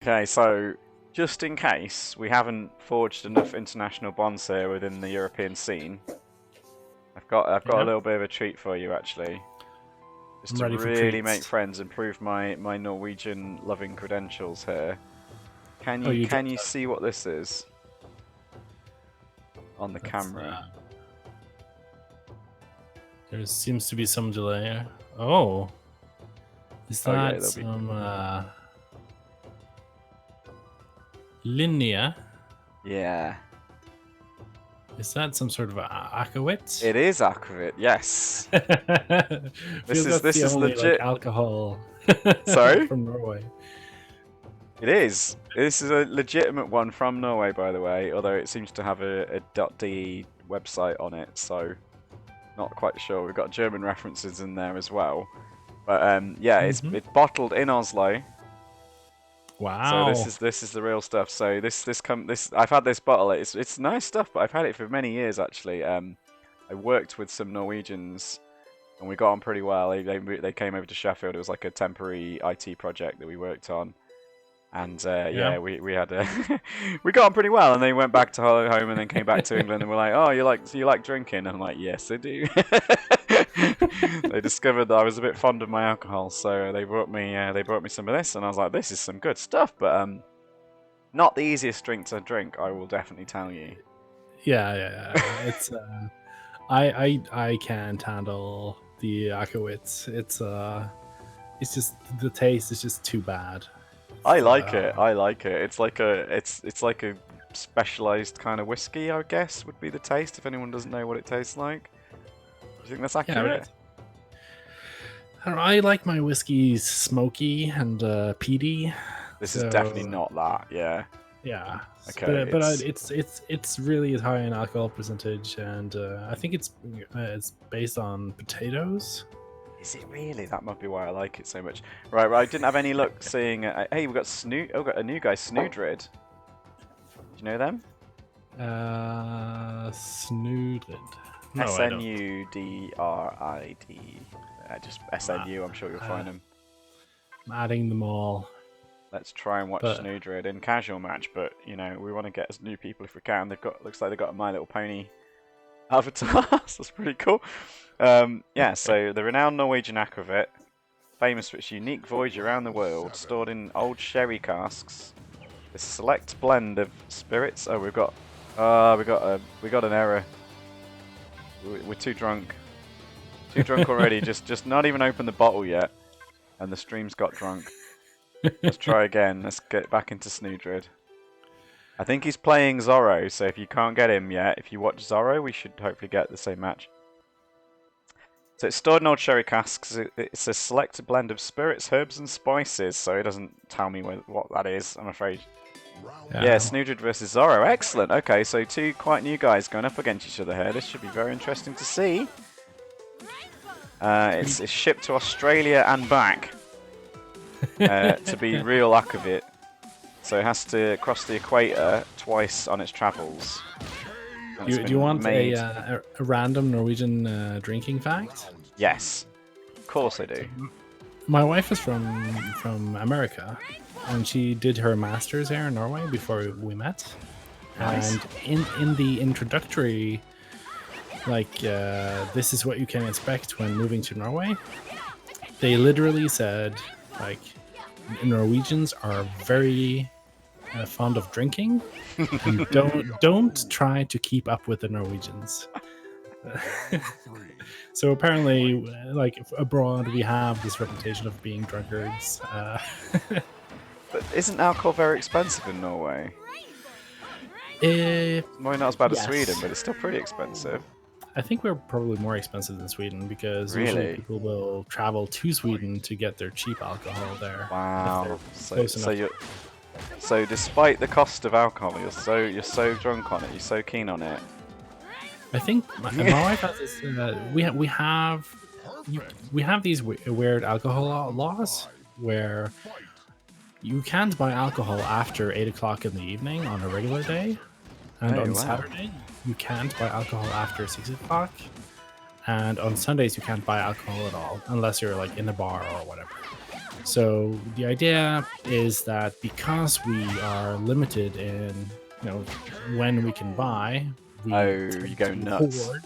Okay, so just in case we haven't forged enough international bonds here within the European scene, I've got a little bit of a treat for you actually. Just I'm to ready for really make treats. friends and prove my Norwegian loving credentials here. Can Oh, you you can dropped you that. see what this is on the That's, camera? there seems to be some delay. Oh, is Oh yeah, that there'll be. some linea? Yeah, Is that some sort of akavit? it is aquavit. Yes, Feels that's this the is only like legit. alcohol Sorry, from Norway. it is. This is a legitimate one from Norway, by the way. Although it seems to have a .de website on it, so not quite sure. We've got German references in there as well. But yeah, Mm-hmm. it's bottled in Oslo. So Wow. this is the real stuff. So this I've had this bottle. It's nice stuff, but I've had it for many years actually. I worked with some Norwegians, and we got on pretty well. They came over to Sheffield. It was like a temporary IT project that we worked on, and Yeah. yeah, we had we got on pretty well. And they went back to home, and then came back to England, and were like, "Oh, you like drinking?" And I'm like, "Yes, I do." They discovered that I was a bit fond of my alcohol, so they brought me some of this, and I was like, "This is some good stuff." But not the easiest drink to drink, I will definitely tell you. Yeah. It's I can't handle the akavit. It's just the taste is just too bad. I It's, like it. I like it. It's like a specialized kind of whiskey, I guess, would be the taste. If anyone doesn't know what it tastes like, do you think that's yeah, accurate? right. I don't know, I like my whiskeys smoky and peaty. This is definitely So not that. Yeah. yeah, Okay. it's really high in alcohol percentage, and I think it's based on potatoes. Is it really? That might be why I like it so much. Right. Well, I didn't have any luck seeing. Hey, we've got Oh, we've got a new guy, Snudrid. Do you know them? Snudrid. No, I don't. Snudrid. Just SNU. I'm sure you'll find them. I'm adding them all. Let's try and watch But Snudrid in casual match, but you know we want to get as new people if we can. Looks like they've got a My Little Pony avatar. So that's pretty cool. Yeah, so the renowned Norwegian aquavit, famous for its unique voyage around the world, stored in old sherry casks. This select blend of spirits. Oh, we got an error. We're too drunk. Too drunk already. Just not even opened the bottle yet, and the stream's got drunk. Let's try again. Let's get back into Snudrid. I think he's playing Zoro, so if you can't get him yet, if you watch Zoro, we should hopefully get the same match. So it's stored in old sherry casks. It's a selected blend of spirits, herbs, and spices, so it doesn't tell me what that is, I'm afraid. Yeah, Snudrid versus Zoro. Excellent. Okay, so two quite new guys going up against each other here. This should be very interesting to see. It's shipped to Australia and back to be real aquavit. So it has to cross the equator twice on its travels. do you want a random Norwegian drinking fact? Yes, of course I do. My wife is from America, and she did her master's here in Norway before we met. Nice. And in the introductory, like this is what you can expect when moving to Norway, they literally said like Norwegians are very fond of drinking, and don't try to keep up with the Norwegians. So apparently, like abroad, we have this reputation of being drunkards. But isn't alcohol very expensive in Norway? Maybe not as bad as Sweden, but it's still pretty expensive. I think we're probably more expensive than Sweden because Really? usually people will travel to Sweden to get their cheap alcohol there. Wow. So despite the cost of alcohol, you're so drunk on it, you're so keen on it. I think my wife has this. We have these weird alcohol laws where you can't buy alcohol after 8 o'clock in the evening on a regular day, and on Saturday you can't buy alcohol after 6 o'clock, and on Sundays you can't buy alcohol at all unless you're like in a bar or whatever. So the idea is that because we are limited in, when we can buy, we Oh, you go nuts. hoard,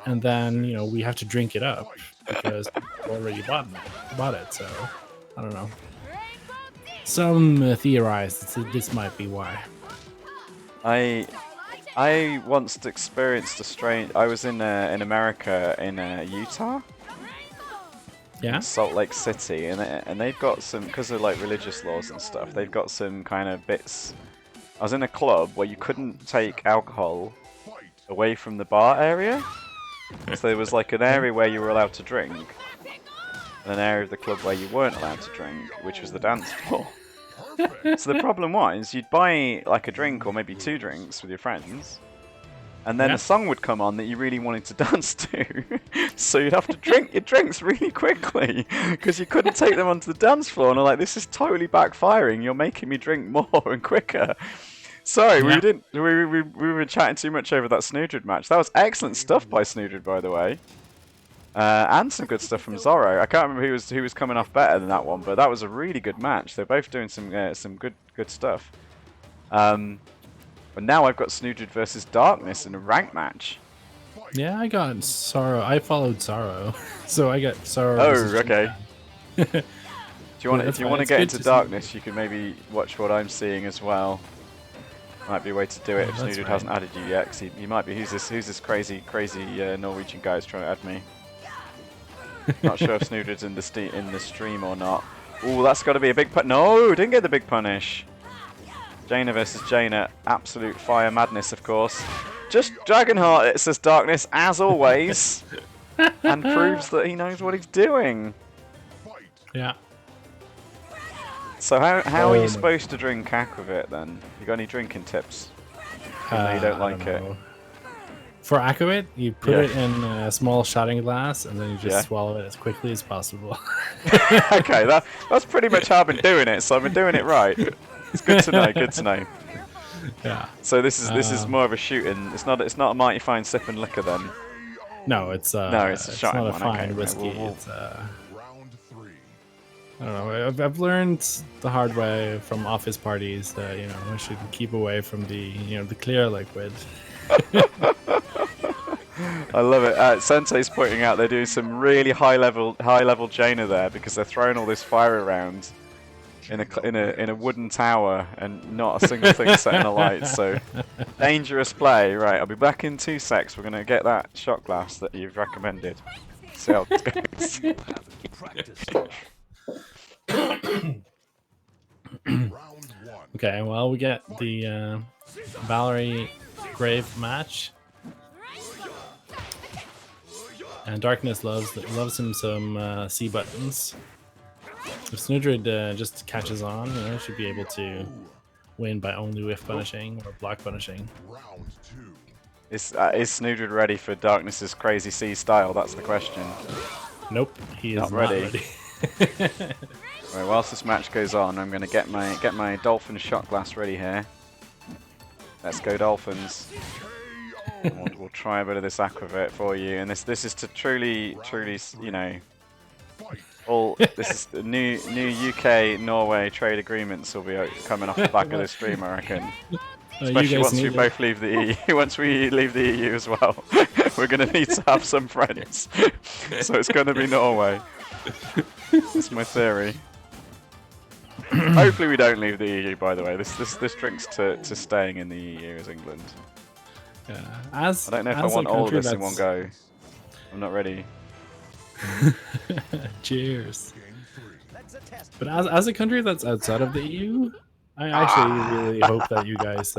and then we have to drink it up because people already bought it. So I don't know. Some theorize that this might be why. I once experienced a strange. I was in America in Utah. Yeah. In Salt Lake City, and they've got some, because of like religious laws and stuff, they've got some kind of bits. I was in a club where you couldn't take alcohol away from the bar area, so there was like an area where you were allowed to drink, and an area of the club where you weren't allowed to drink, which was the dance floor. So the problem was, you'd buy like a drink or maybe 2 drinks with your friends, and then a song would come on that you really wanted to dance to. So you'd have to drink your drinks really quickly because you couldn't take them onto the dance floor. And I'm like, this is totally backfiring. You're making me drink more and quicker. Sorry, we were chatting too much over that Snudrid match. That was excellent stuff by Snudrid, by the way. And some good stuff from Zoro. I can't remember who was coming off better than that one, but that was a really good match. They're both doing some good stuff. But now I've got Snudrid versus Darkness in a rank match. Yeah, I got Zoro. I followed Zoro, so I got Zoro. Oh, okay. If you want to get into Darkness, see. you can maybe watch what I'm seeing as well. Might be a way to do it if Snudrid hasn't added you yet. 'Cause he might be. Who's this crazy Norwegian guy who's trying to add me? Not sure if Snudrid's in the stream or not. Ooh, that's got to be a big No, didn't get the big punish. Jaina versus Jaina, absolute fire madness, of course. Just Dragonheart, it says Darkness, as always, and proves that he knows what he's doing. Yeah. So how are you supposed to drink aquavit then? You got any drinking tips? You don't like it. For aquavit, you put it in a small shotting glass and then you just swallow it as quickly as possible. Okay, that's pretty much how I've been doing it, so I've been doing it right. It's good to know. Good to know. Yeah. So this is more of a shooting. It's not a mighty fine sipping liquor then. No, it's a it's not a one. fine Okay, whiskey. We'll... It's I don't know. I've learned the hard way from office parties that I should keep away from the the clear liquid. I love it. Sensei's pointing out they're doing some really high level Jaina there because they're throwing all this fire around in a wooden tower and not a single thing setting alight. So dangerous play. Right, I'll be back in 2 secs. We're gonna get that shot glass that you've recommended. See how it goes. Okay, well, we get the Valerie Grave match, and Darkness loves him some C buttons. If Snudrid just catches on, should be able to win by only whiff punishing or block punishing. Is Snudrid ready for Darkness's crazy C style? That's the question. Nope, he is not ready. Right, whilst this match goes on, I'm going to get my Dolphin shot glass ready here. Let's go Dolphins. We'll try a bit of this aquavit for you, and this is to truly, this is the new UK Norway trade agreements will be coming off the back of this stream, I reckon. Especially once we both leave the EU. Once we leave the EU as well, we're going to need to have some friends. So it's going to be Norway. That's my theory. Hopefully we don't leave the EU, by the way. This drink's to staying in the EU as England. Yeah. I don't know if I want all of this in one go. I'm not ready. Cheers. But as a country that's outside of the EU, I actually really hope that you guys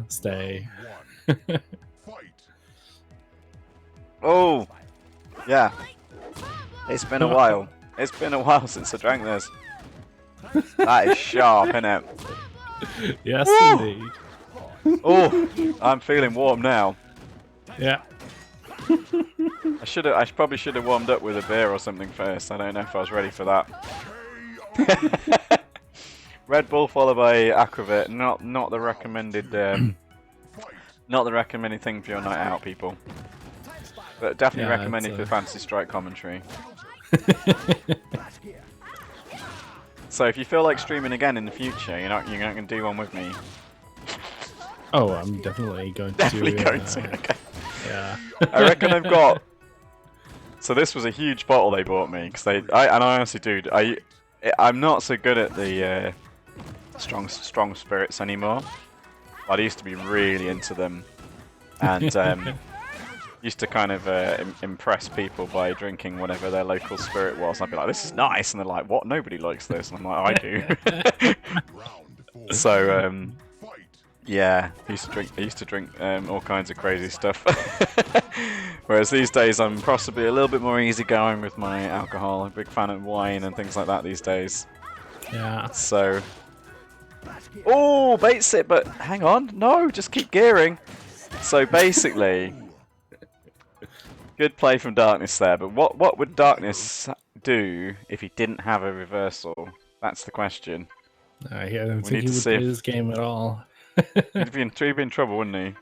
stay. Oh, yeah. It's been a while. It's been a while since I drank this. That is sharp, isn't it? Yes, Woo! indeed. Oh, I'm feeling warm now. Yeah. I probably should have warmed up with a beer or something first. I don't know if I was ready for that. Red Bull followed by aquavit. Not the recommended. Not the recommended thing for your night out, people. But definitely recommended for Fantasy Strike commentary. So if you feel like streaming again in the future, you're not going to do one with me. Oh, I'm definitely going to Definitely do. going to. Okay. Yeah. I reckon I've got. So this was a huge bottle they bought me because and I honestly, dude, I'm not so good at the strong spirits anymore. But I used to be really into them, and used to kind of impress people by drinking whatever their local spirit was. I'd be like, "This is nice," and they're like, "What? Nobody likes this." And I'm like, "I do." So yeah, I used to drink all kinds of crazy stuff. Whereas these days, I'm possibly a little bit more easygoing with my alcohol. I'm a big fan of wine and things like that these days. Yeah. So. Oh, baits it, but hang on. No, just keep gearing. So basically, good play from Darkness there, but what would Darkness do if he didn't have a reversal? That's the question. I don't We think need he to would see play if- this game at all. He'd be in trouble, wouldn't he?